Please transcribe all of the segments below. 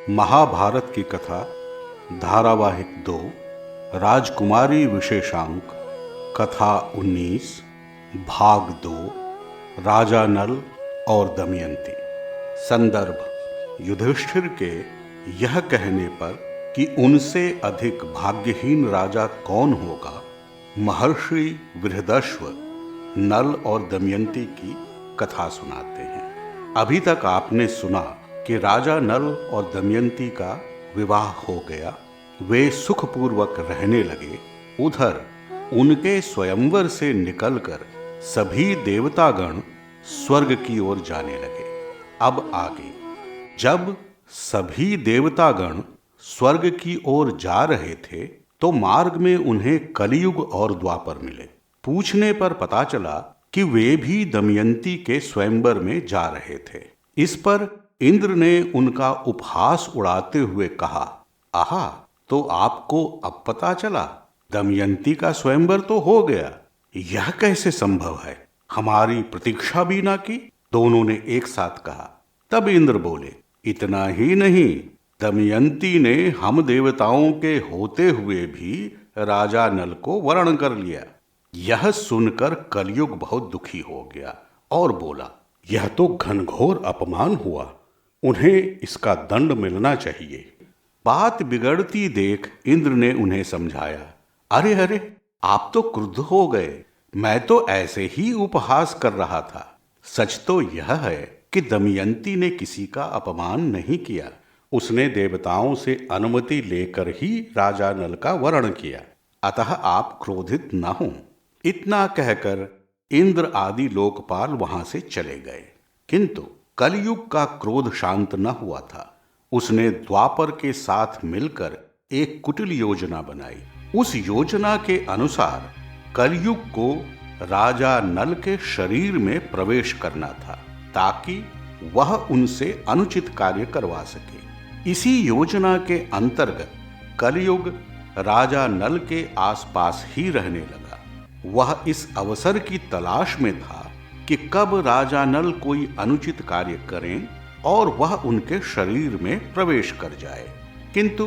महाभारत की कथा धारावाहिक 2 राजकुमारी विशेषांक कथा 19 भाग 2 राजा नल और दमयंती। संदर्भ युधिष्ठिर के यह कहने पर कि उनसे अधिक भाग्यहीन राजा कौन होगा, महर्षि बृहदश्व नल और दमयंती की कथा सुनाते हैं। अभी तक आपने सुना कि राजा नल और दमयंती का विवाह हो गया, वे सुखपूर्वक रहने लगे। उधर उनके स्वयंवर से निकलकर सभी देवतागण स्वर्ग की ओर जाने लगे। अब आगे, जब सभी देवतागण स्वर्ग की ओर जा रहे थे तो मार्ग में उन्हें कलियुग और द्वापर मिले। पूछने पर पता चला कि वे भी दमयंती के स्वयंवर में जा रहे थे। इस पर इंद्र ने उनका उपहास उड़ाते हुए कहा, आहा, तो आपको अब पता चला, दमयंती का स्वयंवर तो हो गया। यह कैसे संभव है, हमारी प्रतीक्षा भी ना की। दोनों ने एक साथ कहा। तब इंद्र बोले, इतना ही नहीं, दमयंती ने हम देवताओं के होते हुए भी राजा नल को वरण कर लिया। यह सुनकर कलयुग बहुत दुखी हो गया और बोला, यह तो घनघोर अपमान हुआ, उन्हें इसका दंड मिलना चाहिए। बात बिगड़ती देख इंद्र ने उन्हें समझाया, अरे अरे, आप तो क्रुद्ध हो गए, मैं तो ऐसे ही उपहास कर रहा था। सच तो यह है कि दमयंती ने किसी का अपमान नहीं किया, उसने देवताओं से अनुमति लेकर ही राजा नल का वरण किया, अतः आप क्रोधित न हों। इतना कहकर इंद्र आदि लोकपाल वहां से चले गए। किंतु कलयुग का क्रोध शांत न हुआ था। उसने द्वापर के साथ मिलकर एक कुटिल योजना बनाई। उस योजना के अनुसार कलयुग को राजा नल के शरीर में प्रवेश करना था, ताकि वह उनसे अनुचित कार्य करवा सके। इसी योजना के अंतर्गत कलयुग राजा नल के आसपास ही रहने लगा। वह इस अवसर की तलाश में था कि कब राजा नल कोई अनुचित कार्य करें और वह उनके शरीर में प्रवेश कर जाए। किंतु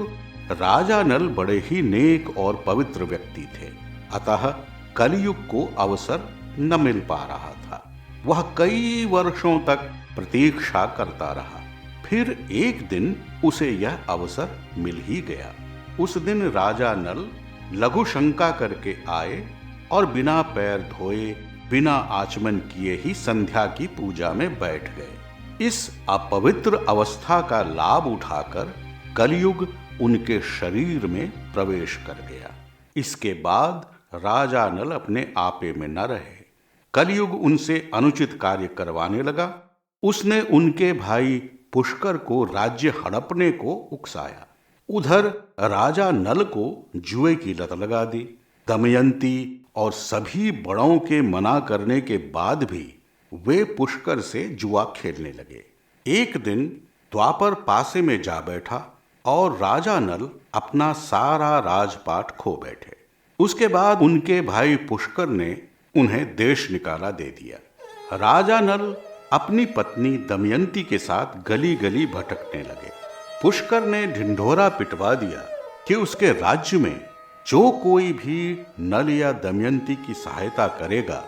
राजा नल बड़े ही नेक और पवित्र व्यक्ति थे, अतः कलयुग को अवसर न मिल पा रहा था। वह कई वर्षों तक प्रतीक्षा करता रहा। फिर एक दिन उसे यह अवसर मिल ही गया। उस दिन राजा नल लघु शंका करके आए और बिना पैर धोए, बिना आचमन किए ही संध्या की पूजा में बैठ गए। इस अपवित्र अवस्था का लाभ उठाकर कलयुग उनके शरीर में प्रवेश कर गया। इसके बाद राजा नल अपने आपे में न रहे। कलयुग उनसे अनुचित कार्य करवाने लगा। उसने उनके भाई पुष्कर को राज्य हड़पने को उकसाया। उधर राजा नल को जुए की लत लगा दी। दमयंती और सभी बड़ों के मना करने के बाद भी वे पुष्कर से जुआ खेलने लगे। एक दिन द्वापर पासे में जा बैठा और राजा नल अपना सारा राजपाट खो बैठे। उसके बाद उनके भाई पुष्कर ने उन्हें देश निकाला दे दिया। राजा नल अपनी पत्नी दमयंती के साथ गली गली भटकने लगे। पुष्कर ने ढिंढोरा पिटवा दिया कि उसके राज्य में जो कोई भी नल या दमयंती की सहायता करेगा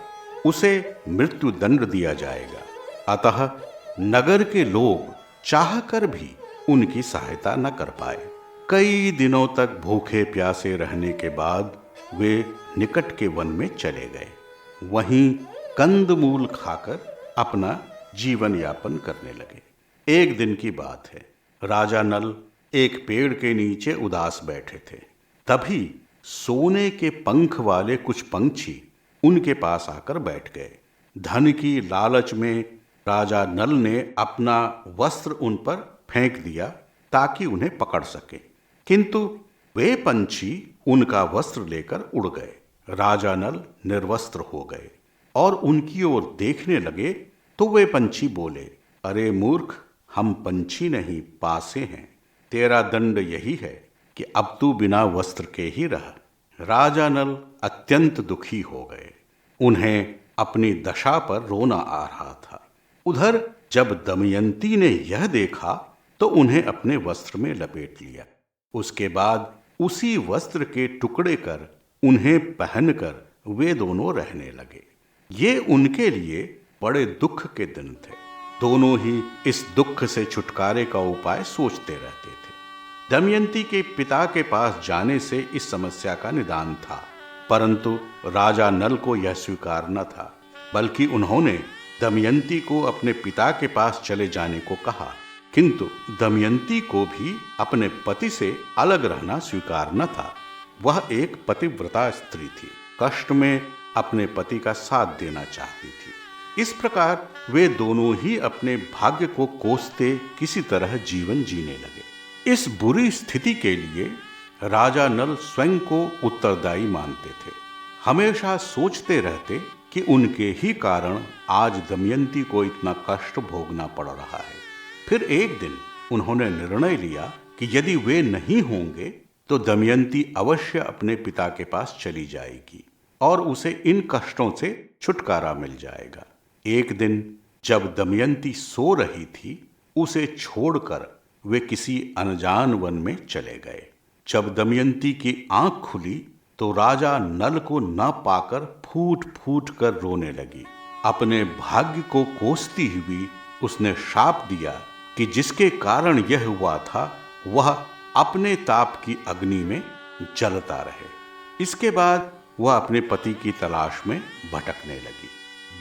उसे मृत्यु दंड दिया जाएगा। अतः नगर के लोग चाहकर भी उनकी सहायता न कर पाए। कई दिनों तक भूखे प्यासे रहने के बाद वे निकट के वन में चले गए। वहीं कंदमूल खाकर अपना जीवन यापन करने लगे। एक दिन की बात है, राजा नल एक पेड़ के नीचे उदास बैठे थे। तभी सोने के पंख वाले कुछ पंछी उनके पास आकर बैठ गए। धन की लालच में राजा नल ने अपना वस्त्र उन पर फेंक दिया ताकि उन्हें पकड़ सके, किंतु वे पंछी उनका वस्त्र लेकर उड़ गए। राजा नल निर्वस्त्र हो गए और उनकी ओर देखने लगे तो वे पंछी बोले, अरे मूर्ख, हम पंछी नहीं पासे हैं। तेरा दंड यही है कि अब तू बिना वस्त्र के ही रह। राजा नल अत्यंत दुखी हो गए। उन्हें अपनी दशा पर रोना आ रहा था। उधर जब दमयंती ने यह देखा तो उन्हें अपने वस्त्र में लपेट लिया। उसके बाद उसी वस्त्र के टुकड़े कर उन्हें पहनकर वे दोनों रहने लगे। ये उनके लिए बड़े दुख के दिन थे। दोनों ही इस दुख से छुटकारे का उपाय सोचते रहते थे। दमयंती के पिता के पास जाने से इस समस्या का निदान था, परंतु राजा नल को यह स्वीकार न था, बल्कि उन्होंने दमयंती को अपने पिता के पास चले जाने को कहा। किंतु दमयंती को भी अपने पति से अलग रहना स्वीकार न था। वह एक पतिव्रता स्त्री थी, कष्ट में अपने पति का साथ देना चाहती थी। इस प्रकार वे दोनों ही अपने भाग्य को कोसते किसी तरह जीवन जीने लगे। इस बुरी स्थिति के लिए राजा नल स्वयं को उत्तरदायी मानते थे। हमेशा सोचते रहते कि उनके ही कारण आज दमयंती को इतना कष्ट भोगना पड़ रहा है। फिर एक दिन उन्होंने निर्णय लिया कि यदि वे नहीं होंगे तो दमयंती अवश्य अपने पिता के पास चली जाएगी और उसे इन कष्टों से छुटकारा मिल जाएगा। एक दिन जब दमयंती सो रही थी, उसे छोड़कर वे किसी अनजान वन में चले गए। जब दमयंती की आंख खुली तो राजा नल को न पाकर फूट फूट कर रोने लगी। अपने भाग्य को कोसती हुई उसने शाप दिया कि जिसके कारण यह हुआ था वह अपने ताप की अग्नि में जलता रहे। इसके बाद वह अपने पति की तलाश में भटकने लगी।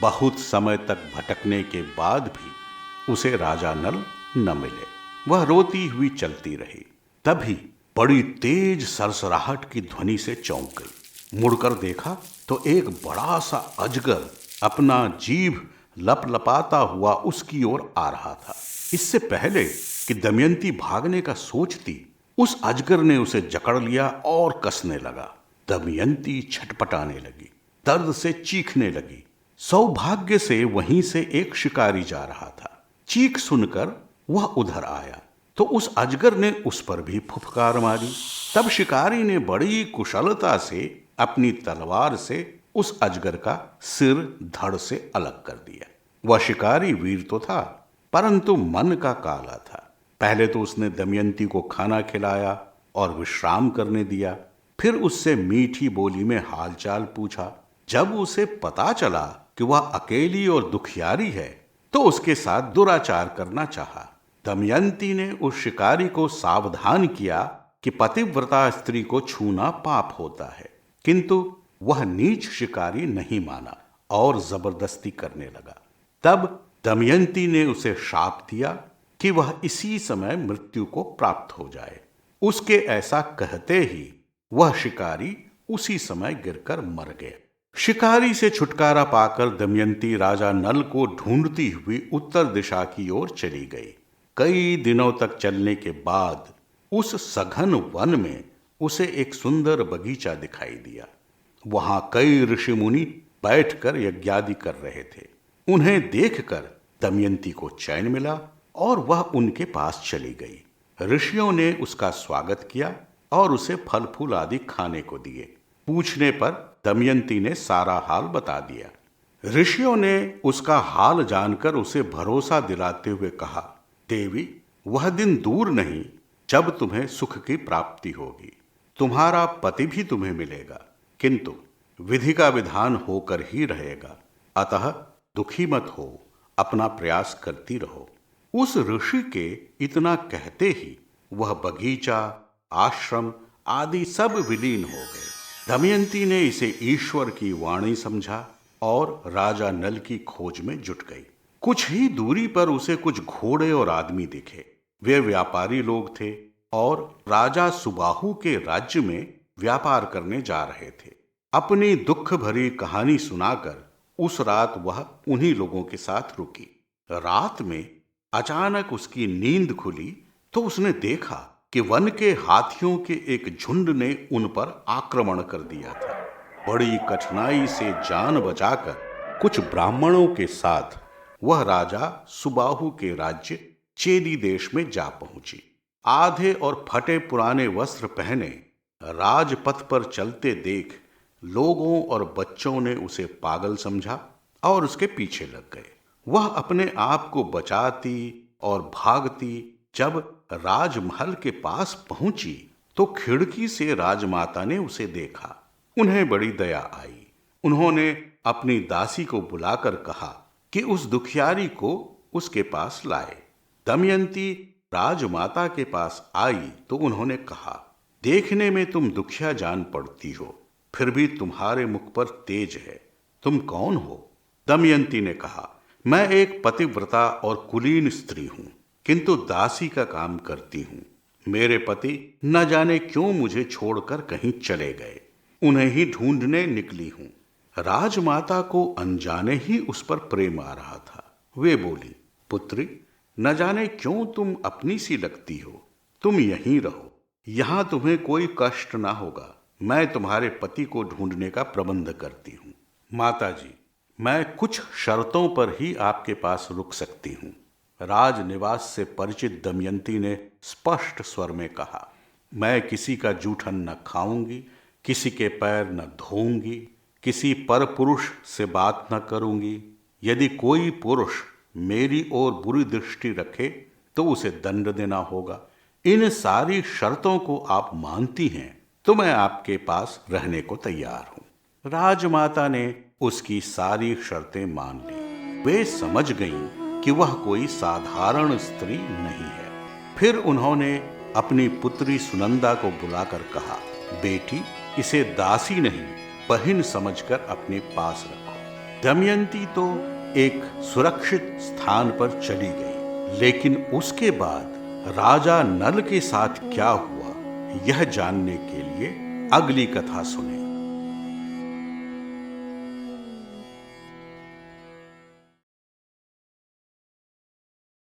बहुत समय तक भटकने के बाद भी उसे राजा नल न मिले। वह रोती हुई चलती रही। तभी बड़ी तेज सरसराहट की ध्वनि से चौंक गई। मुड़कर देखा तो एक बड़ा सा अजगर अपना जीभ लपलपाता हुआ उसकी ओर आ रहा था। इससे पहले कि दमयंती भागने का सोचती, उस अजगर ने उसे जकड़ लिया और कसने लगा। दमयंती छटपटाने लगी, दर्द से चीखने लगी। सौभाग्य से वहीं से एक शिकारी जा रहा था। चीख सुनकर वह उधर आया तो उस अजगर ने उस पर भी फुफकार मारी। तब शिकारी ने बड़ी कुशलता से अपनी तलवार से उस अजगर का सिर धड़ से अलग कर दिया। वह शिकारी वीर तो था, परंतु मन का काला था। पहले तो उसने दमयंती को खाना खिलाया और विश्राम करने दिया, फिर उससे मीठी बोली में हालचाल पूछा। जब उसे पता चला कि वह अकेली और दुखियारी है तो उसके साथ दुराचार करना चाहा। दमयंती ने उस शिकारी को सावधान किया कि पतिव्रता स्त्री को छूना पाप होता है, किंतु वह नीच शिकारी नहीं माना और जबरदस्ती करने लगा। तब दमयंती ने उसे शाप दिया कि वह इसी समय मृत्यु को प्राप्त हो जाए। उसके ऐसा कहते ही वह शिकारी उसी समय गिरकर मर गया। शिकारी से छुटकारा पाकर दमयंती राजा नल को ढूंढती हुई उत्तर दिशा की ओर चली गई। कई दिनों तक चलने के बाद उस सघन वन में उसे एक सुंदर बगीचा दिखाई दिया। वहां कई ऋषि मुनि बैठकर यज्ञादि कर रहे थे। उन्हें देखकर दमयंती को चैन मिला और वह उनके पास चली गई। ऋषियों ने उसका स्वागत किया और उसे फल फूल आदि खाने को दिए। पूछने पर दमयंती ने सारा हाल बता दिया। ऋषियों ने उसका हाल जानकर उसे भरोसा दिलाते हुए कहा, देवी, वह दिन दूर नहीं जब तुम्हें सुख की प्राप्ति होगी। तुम्हारा पति भी तुम्हें मिलेगा, किंतु विधि का विधान होकर ही रहेगा। अतः दुखी मत हो, अपना प्रयास करती रहो। उस ऋषि के इतना कहते ही वह बगीचा, आश्रम आदि सब विलीन हो गए। दमयंती ने इसे ईश्वर की वाणी समझा और राजा नल की खोज में जुट गई। कुछ ही दूरी पर उसे कुछ घोड़े और आदमी दिखे। वे व्यापारी लोग थे और राजा सुबाहु के राज्य में व्यापार करने जा रहे थे। अपनी दुख भरी कहानी सुनाकर उस रात वह उन्हीं लोगों के साथ रुकी। रात में अचानक उसकी नींद खुली तो उसने देखा कि वन के हाथियों के एक झुंड ने उन पर आक्रमण कर दिया था। बड़ी कठिनाई से जान बचाकर कुछ ब्राह्मणों के साथ वह राजा सुबाहु के राज्य चेदी देश में जा पहुंची। आधे और फटे पुराने वस्त्र पहने राजपथ पर चलते देख लोगों और बच्चों ने उसे पागल समझा और उसके पीछे लग गए। वह अपने आप को बचाती और भागती जब राजमहल के पास पहुंची तो खिड़की से राजमाता ने उसे देखा। उन्हें बड़ी दया आई। उन्होंने अपनी दासी को बुलाकर कहा कि उस दुखियारी को उसके पास लाए। दमयंती राजमाता के पास आई तो उन्होंने कहा, देखने में तुम दुखिया जान पड़ती हो, फिर भी तुम्हारे मुख पर तेज है। तुम कौन हो? दमयंती ने कहा, मैं एक पतिव्रता और कुलीन स्त्री हूं, किंतु दासी का काम करती हूं। मेरे पति न जाने क्यों मुझे छोड़कर कहीं चले गए, उन्हें ही ढूंढने निकली हूं। राजमाता को अनजाने ही उस पर प्रेम आ रहा था। वे बोली, पुत्री, न जाने क्यों तुम अपनी सी लगती हो, तुम यहीं रहो, यहां तुम्हें कोई कष्ट ना होगा। मैं तुम्हारे पति को ढूंढने का प्रबंध करती हूं। माता जी, मैं कुछ शर्तों पर ही आपके पास रुक सकती हूं। राजनिवास से परिचित दमयंती ने स्पष्ट स्वर में कहा, मैं किसी का जूठन न खाऊंगी, किसी के पैर न धोऊंगी, किसी पर पुरुष से बात न करूंगी। यदि कोई पुरुष मेरी ओर बुरी दृष्टि रखे तो उसे दंड देना होगा। इन सारी शर्तों को आप मानती हैं तो मैं आपके पास रहने को तैयार हूं। राजमाता ने उसकी सारी शर्तें मान ली। वे समझ गईं कि वह कोई साधारण स्त्री नहीं है। फिर उन्होंने अपनी पुत्री सुनंदा को बुलाकर कहा, बेटी, इसे दासी नहीं बहन समझकर अपने पास रखो। दमयंती तो एक सुरक्षित स्थान पर चली गई, लेकिन उसके बाद राजा नल के साथ क्या हुआ, यह जानने के लिए अगली कथा सुने।